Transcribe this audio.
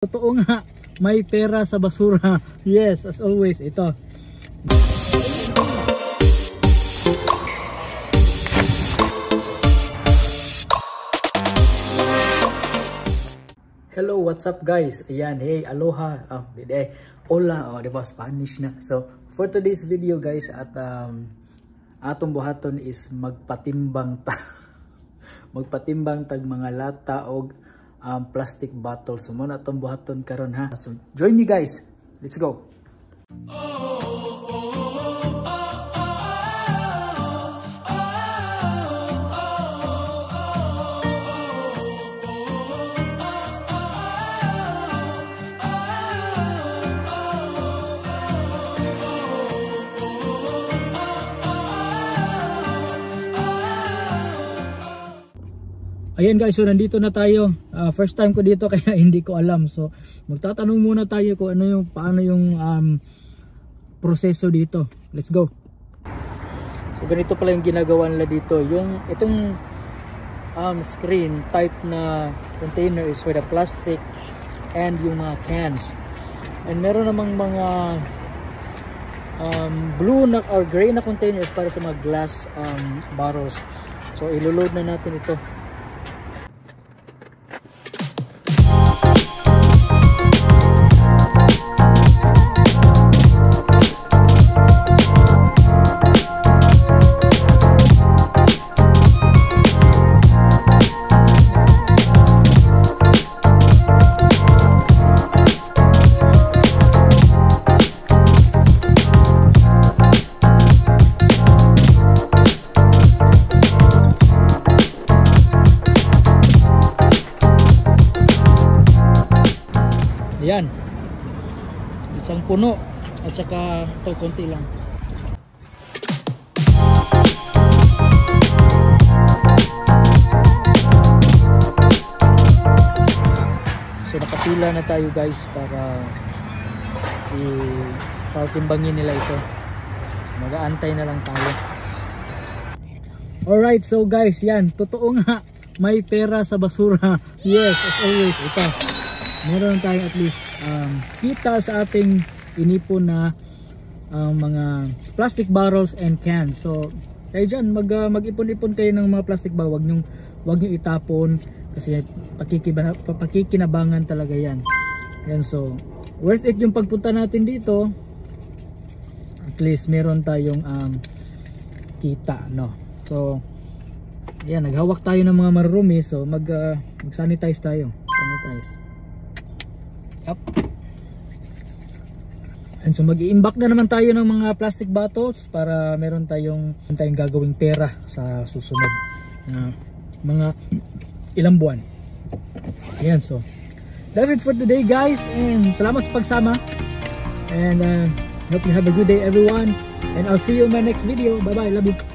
Totoo nga, may pera sa basura. Yes, as always, ito. Hello, what's up guys? Ayan, hey, aloha. Hola, diba Spanish na. So, for today's video guys, at atong buhaton is magpatimbang tag mga lata o plastic bottle. So muna itong buhaton karon ha. So join me guys. Let's go. Ayan guys, so nandito na tayo. First time ko dito kaya hindi ko alam. So magtatanong muna tayo kung ano paano yung proseso dito. Let's go. So ganito pala yung ginagawa nila dito. Itong screen type na container is for the plastic and yung mga cans. And meron namang mga blue na or gray na containers para sa mga glass bottles. So iloload na natin ito. Ayan, isang puno at saka ito konti lang. So nakapila na tayo guys para timbangin nila ito. Mag-aantay na lang tayo. Alright, so guys, yan, totoo nga, may pera sa basura. Yes, as always, ito. Meron tayo at least kita sa ating inipon na mga plastic bottles and cans. So kayo dyan, mag-ipon-ipon kayo ng mga plastic bag. Wag nyo itapon kasi pakikinabangan talaga yan. Yan, so worth it yung pagpunta natin dito. At least meron tayong kita, no? So yan, naghawak tayo ng mga marurumi. So mag-sanitize tayo. Sanitize. Yep. And so mag-i-imbak na naman tayo ng mga plastic bottles para meron tayong gagawing pera sa susunod na mga ilang buwan. Ayan, so that's it for today guys, and salamat sa pagsama, and hope you have a good day everyone, and I'll see you in my next video. Bye bye, love you.